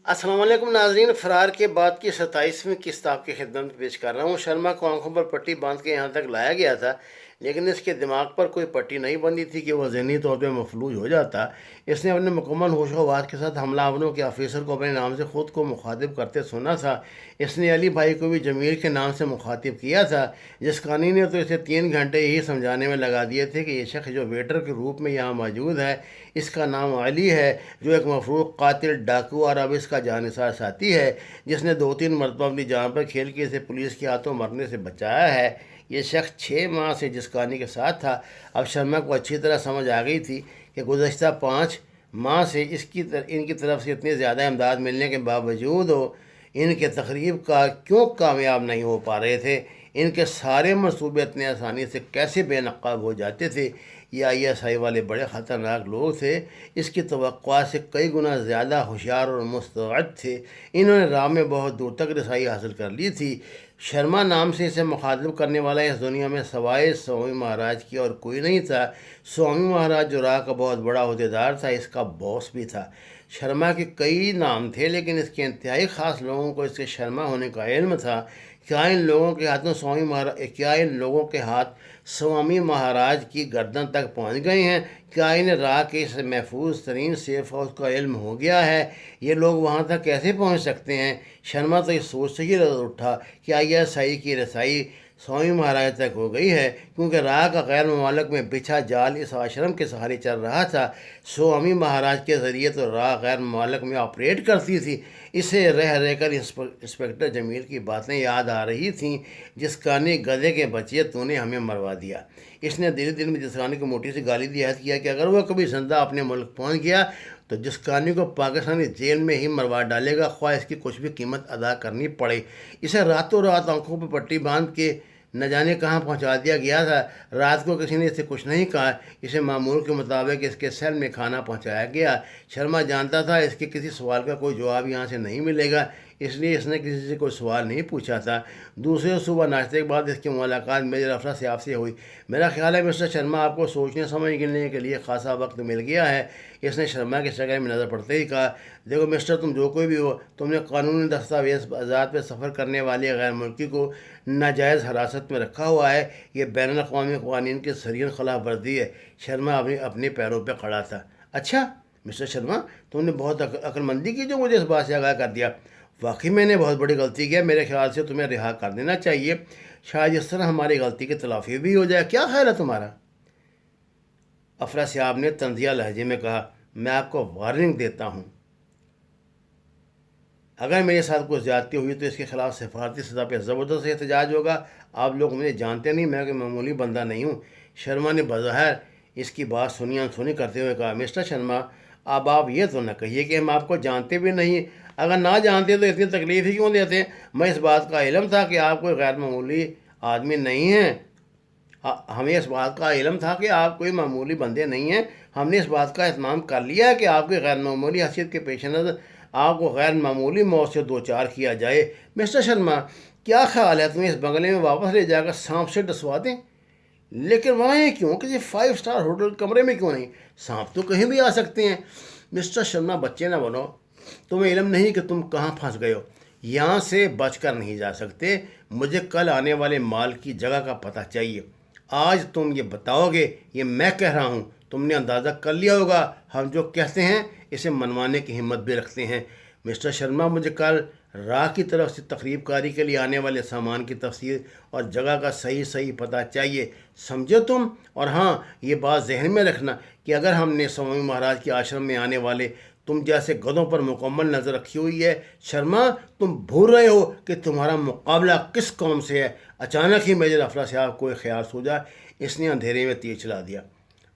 السلام علیکم ناظرین، فرار کے بعد کی 27ویں قسط آپ کی خدمت میں پیش کر رہا ہوں۔ شرما کو آنکھوں پر پٹی باندھ کے یہاں تک لایا گیا تھا، لیکن اس کے دماغ پر کوئی پٹی نہیں بندھی تھی کہ وہ ذہنی طور پہ مفلوج ہو جاتا۔ اس نے اپنے مکمل ہوش و حواس کے ساتھ حملہ آوروں کے آفیسر کو اپنے نام سے خود کو مخاطب کرتے سنا تھا۔ اس نے علی بھائی کو بھی جمیل کے نام سے مخاطب کیا تھا۔ جس قانی نے تو اسے 3 گھنٹے یہی سمجھانے میں لگا دیے تھے کہ یہ شخص جو ویٹر کے روپ میں یہاں موجود ہے، اس کا نام علی ہے، جو ایک مفروض قاتل، ڈاکو اور اب اس کا جانثار ساتھی ہے، جس نے 2-3 مرتبہ اپنی جان پر کھیل کے اسے پولیس کے ہاتھوں مرنے سے بچایا ہے۔ یہ شخص 6 ماہ سے جس کہانی کے ساتھ تھا، اب شرما کو اچھی طرح سمجھ آ گئی تھی کہ گزشتہ 5 ماہ سے ان کی طرف سے اتنی زیادہ امداد ملنے کے باوجود ان کے تقریب کا کیوں کامیاب نہیں ہو پا رہے تھے۔ ان کے سارے منصوبے اتنے آسانی سے کیسے بے نقاب ہو جاتے تھے۔ یہ ISI والے بڑے خطرناک لوگ تھے، اس کی توقعات سے کئی گنا زیادہ ہوشیار اور مستعد تھے۔ انہوں نے راہ میں بہت دور تک رسائی حاصل کر لی تھی۔ شرما نام سے اسے مخاطب کرنے والا اس دنیا میں سوائے سوامی مہاراج کی اور کوئی نہیں تھا۔ سوامی مہاراج جو راہ کا بہت بڑا عہدیدار تھا، اس کا باس بھی تھا۔ شرما کے کئی نام تھے، لیکن اس کے انتہائی خاص لوگوں کو اس کے شرما ہونے کا علم تھا۔ کیا ان لوگوں کے ہاتھ سوامی مہاراج کی گردن تک پہنچ گئے ہیں؟ کیا انہیں راہ کے اس محفوظ ترین سیف ہاؤس کا علم ہو گیا ہے؟ یہ لوگ وہاں تک کیسے پہنچ سکتے ہیں؟ شرما تو اس سوچ سے ہی رض اٹھا کہ ISI کی رسائی سوامی مہاراج تک ہو گئی ہے، کیونکہ راہ کا غیر ممالک میں بچھا جال اس آشرم کے سہارے چل رہا تھا۔ سوامی مہاراج کے ذریعے تو راہ غیر ممالک میں آپریٹ کرتی تھی۔ اسے رہ رہ کر انسپکٹر جمیل کی باتیں یاد آ رہی تھیں۔ جس کہانی گدھے کے بچے تو نے ہمیں مروا دیا۔ اس نے دل میں جس کہانی کو موٹی سی گالی دی عہد کیا کہ اگر وہ کبھی زندہ اپنے ملک پہنچ گیا تو جس کہانی کو پاکستانی جیل میں ہی مروا ڈالے گا، خواہ اس کی کچھ بھی قیمت ادا کرنی پڑے۔ اسے راتوں رات آنکھوں پہ پٹی باندھ کے نہ جانے کہاں پہنچا دیا گیا تھا۔ رات کو کسی نے اسے کچھ نہیں کہا۔ اسے معمول کے مطابق اس کے سیل میں کھانا پہنچایا گیا۔ شرما جانتا تھا اس کے کسی سوال کا کوئی جواب یہاں سے نہیں ملے گا، اس لیے اس نے کسی سے کوئی سوال نہیں پوچھا تھا۔ دوسرے صبح ناشتے کے بعد اس کی ملاقات میجر افسر صاحب سے ہوئی۔ میرا خیال ہے مسٹر شرما، آپ کو سوچنے سمجھنے کے لیے خاصا وقت مل گیا ہے۔ اس نے شرما کے شکل میں نظر پڑتے ہی کہا، دیکھو مسٹر، تم جو کوئی بھی ہو، تم نے قانونی دستاویزات پہ سفر کرنے والے غیر ملکی کو ناجائز حراست میں رکھا ہوا ہے۔ یہ بین الاقوامی قوانین کی سرین خلاف ورزی ہے۔ شرما اپنے پیروں پہ کھڑا تھا۔ اچھا مسٹر شرما، تم نے بہت عقل مندی کی جو مجھے اس بات سے آگاہ کر دیا۔ واقعی میں نے بہت بڑی غلطی کی ہے۔ میرے خیال سے تمہیں رہا کر دینا چاہیے، شاید اس طرح ہماری غلطی کی تلافی بھی ہو جائے۔ کیا خیال ہے تمہارا؟ افسر صاحب نے طنزیہ لہجے میں کہا، میں آپ کو وارننگ دیتا ہوں، اگر میرے ساتھ کوئی زیادتی ہوئی تو اس کے خلاف سفارتی سطح پہ زبردست احتجاج ہوگا۔ آپ لوگ مجھے جانتے نہیں، میں کوئی معمولی بندہ نہیں ہوں۔ شرما نے بظاہر اس کی بات سنی انسنی کرتے ہوئے کہا، مسٹر شرما، اب آپ یہ تو نہ کہیے کہ ہم آپ کو جانتے بھی نہیں۔ اگر نہ جانتے تو اتنی تکلیف ہی کیوں دیتے؟ میں اس بات کا علم تھا کہ آپ کوئی غیر معمولی آدمی نہیں ہیں۔ ہمیں اس بات کا علم تھا کہ آپ کوئی معمولی بندے نہیں ہیں۔ ہم نے اس بات کا اہتمام کر لیا ہے کہ آپ کی غیر معمولی حیثیت کے پیش نظر آپ کو غیر معمولی موت سے دوچار کیا جائے۔ مسٹر شرما، کیا خیال ہے تمہیں اس بنگلے میں واپس لے جا کر سانپ سے ڈسوا دیں؟ لیکن وہاں ہی کیوں؟ کسی 5 اسٹار ہوٹل کمرے میں کیوں نہیں؟ سانپ تو کہیں بھی آ سکتے ہیں۔ مسٹر شرما، بچے نہ بنو، تمہیں علم نہیں کہ تم کہاں پھنس گئے ہو۔ یہاں سے بچ کر نہیں جا سکتے۔ مجھے کل آنے والے مال کی جگہ کا پتہ چاہیے۔ آج تم یہ بتاؤ گے؟ یہ میں کہہ رہا ہوں، تم نے اندازہ کر لیا ہوگا ہم جو کہتے ہیں اسے منوانے کی ہمت بھی رکھتے ہیں۔ مسٹر شرما، مجھے کل راہ کی طرف سے تقریب کاری کے لیے آنے والے سامان کی تفصیل اور جگہ کا صحیح پتہ چاہیے، سمجھے تم؟ اور ہاں، یہ بات ذہن میں رکھنا کہ اگر ہم نے سوامی مہاراج کے آشرم میں آنے والے تم جیسے گدھوں پر مکمل نظر رکھی ہوئی ہے۔ شرما، تم بھول رہے ہو کہ تمہارا مقابلہ کس قوم سے ہے۔ اچانک ہی میجر افسر صاحب کو خیال سوچا۔ اس نے اندھیرے میں تیر چلا دیا،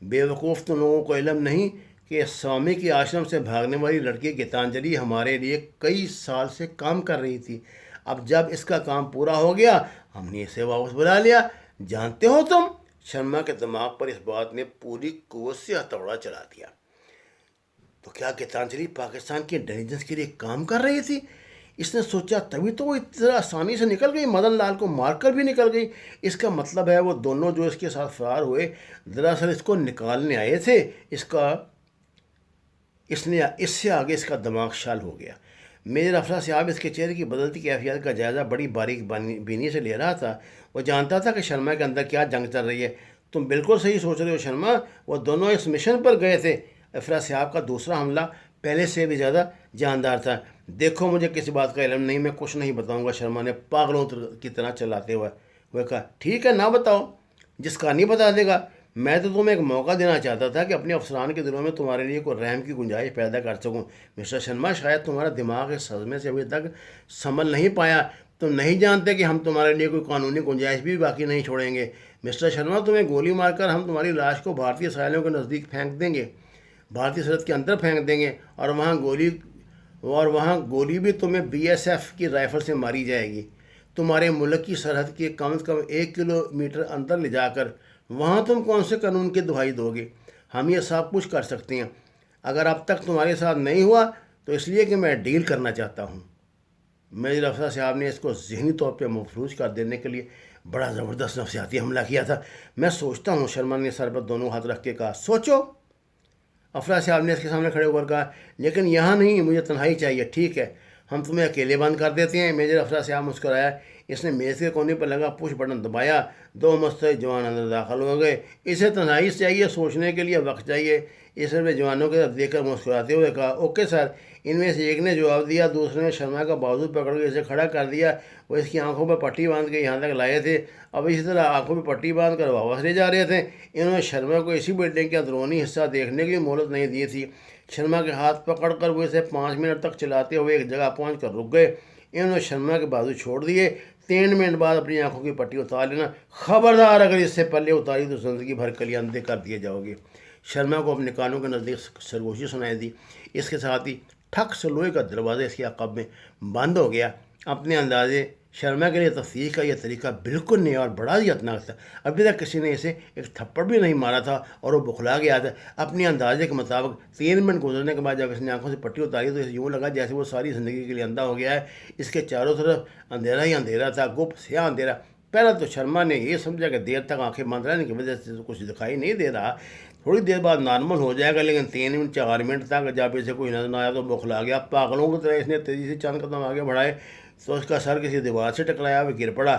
بے وقوف تم لوگوں کو علم نہیں کہ سوامی کی آشرم سے بھاگنے والی لڑکی گیتانجلی ہمارے لیے کئی سال سے کام کر رہی تھی۔ اب جب اس کا کام پورا ہو گیا، ہم نے اسے واپس بلا لیا۔ جانتے ہو تم؟ شرما کے دماغ پر اس بات نے پوری قوت سے ہتھوڑا چلا دیا۔ تو کیا گیتانجلی پاکستان کی انٹیلیجنس کے لیے کام کر رہی تھی؟ اس نے سوچا، تبھی تو وہ اتنا آسانی سے نکل گئی، مدن لال کو مار کر بھی نکل گئی۔ اس کا مطلب ہے وہ دونوں جو اس کے ساتھ فرار ہوئے، دراصل اس کو نکالنے آئے تھے۔ اس سے آگے اس کا دماغ شال ہو گیا۔ میجر افسر صاحب اس کے چہرے کی بدلتی کیفیت کا جائزہ بڑی باریک بینی سے لے رہا تھا۔ وہ جانتا تھا کہ شرما کے اندر کیا جنگ چل رہی ہے۔ تم بالکل صحیح سوچ رہے ہو شرما، وہ دونوں اس مشن پر گئے تھے۔ افرا صاحب کا دوسرا حملہ پہلے سے بھی زیادہ جاندار تھا۔ دیکھو مجھے کسی بات کا علم نہیں، میں کچھ نہیں بتاؤں گا، شرما نے پاگلوں کی طرح چلاتے ہوئے وہ کہا۔ ٹھیک ہے نہ بتاؤ، جس کا نہیں بتا دے گا۔ میں تو تمہیں ایک موقع دینا چاہتا تھا کہ اپنے افسران کے دلوں میں تمہارے لیے کوئی رحم کی گنجائش پیدا کر سکوں۔ مسٹر شرما، شاید تمہارا دماغ اس صدمے سے ابھی تک سنبھل نہیں پایا۔ تم نہیں جانتے کہ ہم تمہارے لیے کوئی قانونی گنجائش بھی باقی نہیں چھوڑیں گے۔ مسٹر شرما، تمہیں گولی مار کر ہم تمہاری لاش کو بھارتی ساحلوں کے نزدیک پھینک دیں گے، بھارتی سرحد کے اندر پھینک دیں گے، اور وہاں گولی بھی تمہیں BSF کی رائفل سے ماری جائے گی، تمہارے ملک کی سرحد کے کم از کم 1 کلومیٹر اندر لے جا کر۔ وہاں تم کون سے قانون کی دہائی دو گے؟ ہم یہ سب کچھ کر سکتے ہیں۔ اگر اب تک تمہارے ساتھ نہیں ہوا تو اس لیے کہ میں ڈیل کرنا چاہتا ہوں۔ میجر افسر صاحب نے اس کو ذہنی طور پہ مفلوج کر دینے کے لیے بڑا زبردست نفسیاتی حملہ کیا تھا۔ میں سوچتا ہوں، شرما نے سر پر دونوں ہاتھ رکھ کے کہا۔ سوچو؟ افسر صاحب نے اس کے سامنے کھڑے ہو کر کہا۔ لیکن یہاں نہیں، مجھے تنہائی چاہیے۔ ٹھیک ہے، ہم تمہیں اکیلے بند کر دیتے ہیں۔ میجر افسر صاحب مسکرایا۔ اس نے میز کے کونے پر لگا پش بٹن دبایا۔ 2 مستعد جوان اندر داخل ہو گئے۔ اسے تنہائی چاہیے، سوچنے کے لیے وقت چاہیے۔ اس نے جوانوں کے طرف دیکھ کر مسکراتے ہوئے کہا۔ Okay sir. ان میں سے ایک نے جواب دیا۔ دوسرے نے شرما کا بازو پکڑ کے اسے کھڑا کر دیا۔ وہ اس کی آنکھوں پہ پٹی باندھ کے یہاں تک لائے تھے، اب اسی طرح آنکھوں پہ پٹی باندھ کر واپس لے جا رہے تھے۔ انہوں نے شرما کو اسی بلڈنگ کے اندرونی حصہ دیکھنے کی مہلت نہیں دی تھی۔ شرما کے ہاتھ پکڑ کر وہ اسے 5 منٹ تک چلاتے ہوئے ایک جگہ پہنچ کر رک گئے۔ انہوں نے شرما کے بازو چھوڑ دیے۔ 3 منٹ بعد اپنی آنکھوں کی پٹی اتار لینا۔ خبردار، اگر اس سے پہلے اتاری تو زندگی بھر کے لیے اندھے کر دیے جاؤ گے۔ شرما کو اپنے کانوں کے نزدیک سرگوشی سنائی دی۔ اس کے ساتھ ہی ٹھک سے لوہے کا دروازہ اس کے عقب میں بند ہو گیا۔ اپنے اندازے شرما کے لیے تفتیش کا یہ طریقہ بالکل نیا اور بڑا ہی خطرناک تھا۔ ابھی تک کسی نے اسے ایک تھپڑ بھی نہیں مارا تھا اور وہ بخلا گیا تھا۔ اپنے اندازے کے مطابق 3 منٹ گزرنے کے بعد جب اس نے آنکھوں سے پٹی اتاری تو اسے یوں لگا جیسے وہ ساری زندگی کے لیے اندھا ہو گیا ہے۔ اس کے چاروں طرف اندھیرا ہی اندھیرا تھا، گپ سیاہ اندھیرا۔ پہلا تو شرما نے یہ سمجھا کہ دیر تک آنکھیں بند رہنے کی وجہ سے کچھ دکھائی نہیں دے رہا، تھوڑی دیر بعد نارمل ہو جائے گا، لیکن 3 منٹ 4 منٹ تک جب اسے کوئی نظر نہ آیا تو بخلا گیا۔ پاگلوں کی طرح اس نے تیزی سے چند قدم آگے بڑھائے تو اس کا سر کسی دیوار سے ٹکرایا، وہ گر پڑا۔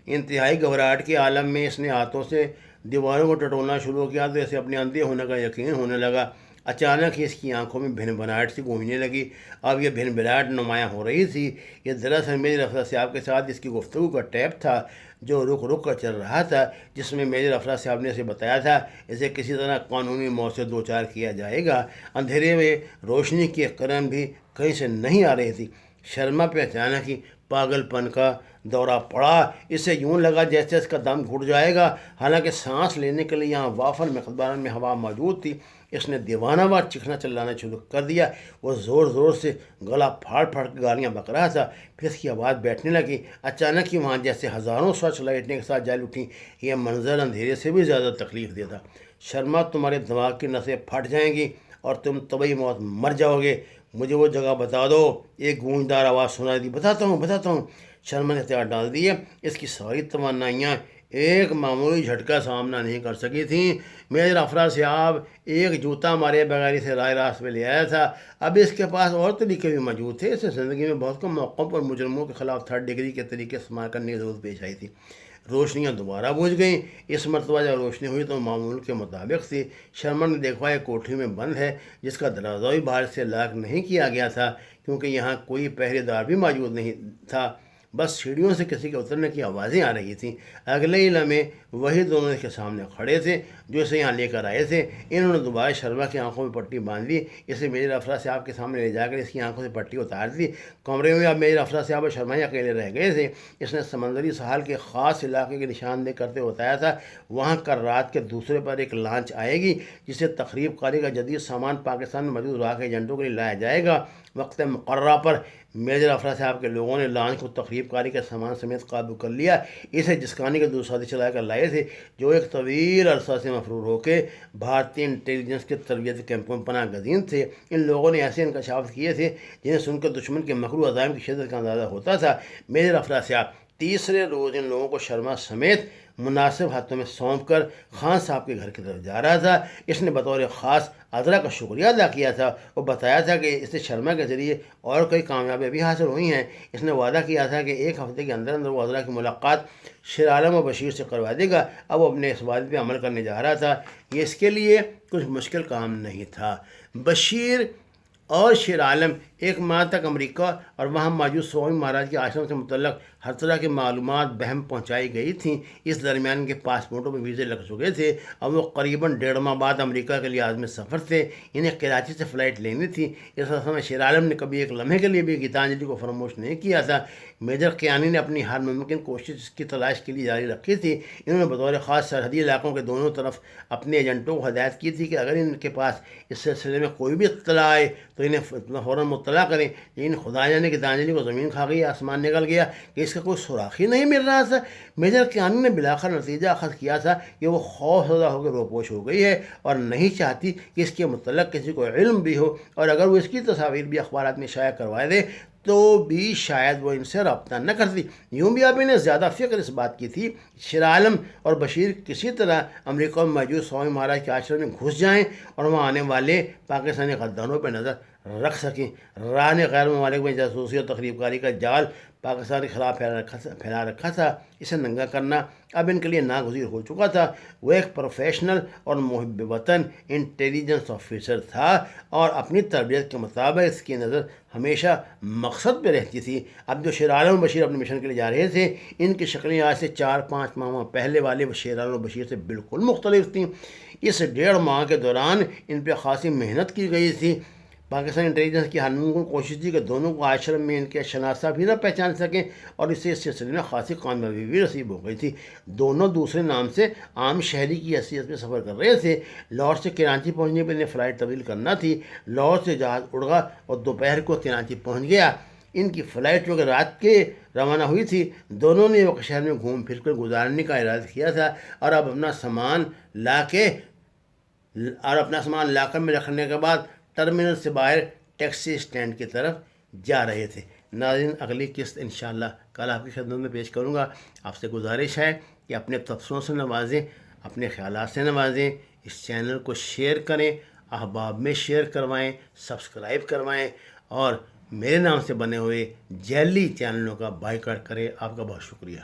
انتہائی گھبراہٹ کے عالم میں اس نے ہاتھوں سے دیواروں کو ٹٹولنا شروع کیا تو اسے اپنے اندھے ہونے کا یقین ہونے لگا۔ اچانک ہی اس کی آنکھوں میں بھن بھناہٹ سی گونجنے لگی۔ اب یہ بھن بھناہٹ نمایاں ہو رہی تھی۔ یہ دراصل میجر افسر صاحب کے ساتھ اس کی گفتگو کا ٹیپ تھا جو رک رک کر چل رہا تھا، جس میں میجر افسر صاحب نے اسے بتایا تھا اسے کسی طرح قانونی موت سے دوچار کیا جائے گا۔ اندھیرے میں روشنی کی کرن بھی کہیں سے نہیں آ رہی تھی۔ شرما پہ اچانک ہی پاگل پن کا دورہ پڑا۔ اسے یوں لگا جیسے اس کا دم گھٹ جائے گا، حالانکہ سانس لینے کے لیے یہاں وافر مقدار میں ہوا موجود تھی۔ اس نے دیوانہ وار چیخنا چلانا شروع کر دیا۔ وہ زور زور سے گلا پھاڑ پھاڑ کے گالیاں بک رہا تھا، پھر اس کی آواز بیٹھنے لگی۔ اچانک ہی وہاں جیسے ہزاروں سرچ لائٹیں کے ساتھ جل اٹھیں۔ یہ منظر اندھیرے سے بھی زیادہ تکلیف دہ تھا۔ شرما، تمہارے دماغ کی نسیں پھٹ جائیں گی اور تم طبعی موت مر جاؤ گے۔ مجھے وہ جگہ بتا دو۔ ایک گونجدار آواز سنائی دی۔ بتاتا ہوں۔ شرما نے ہتھیار ڈال دیے۔ اس کی ساری توانائیاں ایک معمولی جھٹکا سامنا نہیں کر سکی تھیں۔ میجر افسر صاحب ایک جوتا مارے بغیر اسے راست میں لے آیا تھا۔ اب اس کے پاس اور طریقے بھی موجود تھے۔ اسے زندگی میں بہت کم موقعوں پر مجرموں کے خلاف 3rd ڈگری کے طریقے استعمال کرنے کی ضرورت پیش آئی تھی۔ روشنیاں دوبارہ بجھ گئیں۔ اس مرتبہ جب روشنی ہوئی تو معمول کے مطابق تھی۔ شرما نے دیکھا ایک کوٹھی میں بند ہے جس کا دروازہ بھی باہر سے لاک نہیں کیا گیا تھا، کیونکہ یہاں کوئی پہرے دار بھی موجود نہیں تھا۔ بس سیڑھیوں سے کسی کے اترنے کی آوازیں آ رہی تھیں۔ اگلے ہی لمحے وہی دونوں اس کے سامنے کھڑے تھے جو اسے یہاں لے کر آئے تھے۔ انہوں نے دوبارہ شرما کی آنکھوں میں پٹی باندھ لی، اسے میجر افسر صاحب کے سامنے لے جا کر اس کی آنکھوں سے پٹی اتار دی۔ کمرے میں اب میجر افسر صاحب اور شرما ہی اکیلے رہ گئے تھے۔ اس نے سمندری ساحل کے خاص علاقے کی نشاندہی کرتے ہوئے بتایا تھا وہاں کل رات کے دوسرے پر ایک لانچ آئے گی جسے تقریب کاری کا جدید سامان پاکستان میں موجود راک ایجنٹوں کے لیے لایا جائے گا۔ وقت مقررہ پر میجر افسر صاحب کے لوگوں نے لانچ کو تقریب کاری کے سامان سمیت قابو کر لیا۔ اسے جسکانی کے 2 ساتھی چلا کر لائے تھے جو ایک طویل عرصہ سے مفرور ہو کے بھارتی انٹیلیجنس کے تربیتی کیمپوں میں پناہ گزین تھے۔ ان لوگوں نے ایسے انکشافات کیے تھے جنہیں سن کر دشمن کے مکرو عزائم کی شدت کا اندازہ ہوتا تھا۔ میجر افسر صاحب تیسرے روز ان لوگوں کو شرما سمیت مناسب ہاتھوں میں سونپ کر خان صاحب کے گھر کی طرف جا رہا تھا۔ اس نے بطور خاص عذرا کا شکریہ ادا کیا تھا اور بتایا تھا کہ اس سے شرما کے ذریعے اور کئی کامیابیاں بھی حاصل ہوئی ہیں۔ اس نے وعدہ کیا تھا کہ ایک ہفتے کے اندر اندر وہ عذرا کی ملاقات شیر عالم اور بشیر سے کروا دے گا۔ اب وہ اپنے اس وعدے پہ عمل کرنے جا رہا تھا۔ یہ اس کے لیے کچھ مشکل کام نہیں تھا۔ بشیر اور شیر عالم ایک ماہ تک امریکہ اور وہاں موجود سوامی مہاراج کے آشرم سے متعلق ہر طرح کی معلومات بہم پہنچائی گئی تھیں۔ اس درمیان ان کے پاسپورٹوں میں ویزے لگ چکے تھے اور وہ قریباً 1.5 ماہ بعد امریکہ کے لیے عازم سفر تھے۔ انہیں کراچی سے فلائٹ لینی تھی۔ اس عرصے میں شیر عالم نے کبھی ایک لمحے کے لیے بھی گیتانجلی کو فراموش نہیں کیا تھا۔ میجر کیانی نے اپنی ہر ممکن کوشش کی تلاش کے لیے جاری رکھی تھی۔ انہوں نے بطور خاص سرحدی علاقوں کے دونوں طرف اپنے ایجنٹوں کو ہدایت کی تھی کہ اگر ان کے پاس اس سلسلے میں کوئی بھی اطلاع آئے تو انہیں فوراً مطلع کریں۔ لیکن خدا جانے گیتانجلی کو زمین کھا گئی، آسمان نکل گیا کہ اس کا کوئی سراغ ہی نہیں مل رہا تھا۔ میجر کیانی نے بلاخر نتیجہ اخذ کیا تھا کہ وہ خوف زدہ ہو کے روپوش ہو گئی ہے اور نہیں چاہتی کہ اس کے متعلق کسی کو علم بھی ہو، اور اگر وہ اس کی تصاویر بھی اخبارات میں شائع کروا دے تو بھی شاید وہ ان سے رابطہ نہ کرتی۔ یوں بھی ابھی نے زیادہ فکر اس بات کی تھی شیر عالم اور بشیر کسی طرح امریکہ میں موجود سوامی مہاراج کے آشرم میں گھس جائیں اور وہاں آنے والے پاکستانی غداروں پہ نظر رکھ سکیں۔ راہ نے غیر ممالک میں جاسوسی اور تخریب کاری کا جال پاکستان کے خلاف پھیلا رکھا تھا۔ اسے ننگا کرنا اب ان کے لیے ناگزیر ہو چکا تھا۔ وہ ایک پروفیشنل اور محب وطن انٹیلیجنس آفیسر تھا اور اپنی تربیت کے مطابق اس کی نظر ہمیشہ مقصد پہ رہتی تھی۔ اب جو شیر عالم و بشیر اپنے مشن کے لیے جا رہے تھے، ان کی شکلیں آج سے 4-5 ماہ پہلے والے شیر عالم و بشیر سے بالکل مختلف تھیں۔ اس 1.5 ماہ کے دوران ان پہ خاصی محنت کی گئی تھی۔ پاکستانی انٹیلیجنس کی ہر ممکن کوشش تھی کہ دونوں کو آشرم میں ان کے شناسہ بھی نہ پہچان سکیں، اور اس سے اس سلسلے میں خاصی کامیابی بھی نصیب ہو گئی تھی۔ دونوں دوسرے نام سے عام شہری کی حیثیت میں سفر کر رہے تھے۔ لاہور سے کراچی پہنچنے پر انہیں فلائٹ تبدیل کرنا تھی۔ لاہور سے جہاز اڑ گا اور دوپہر کو کراچی پہنچ گیا۔ ان کی فلائٹ جو کہ رات کے روانہ ہوئی تھی، دونوں نے وقت شہر میں گھوم پھر کر گزارنے کا ارادہ کیا تھا اور اب اپنا سامان لا کر میں رکھنے کے بعد ٹرمینل سے باہر ٹیکسی اسٹینڈ کی طرف جا رہے تھے۔ ناظرین، اگلی قسط انشاءاللہ کل آپ کی خدمت میں پیش کروں گا۔ آپ سے گزارش ہے کہ اپنے تبصروں سے نوازیں، اپنے خیالات سے نوازیں، اس چینل کو شیئر کریں، احباب میں شیئر کروائیں، سبسکرائب کروائیں اور میرے نام سے بنے ہوئے جعلی چینلوں کا بائیکاٹ کریں۔ آپ کا بہت شکریہ۔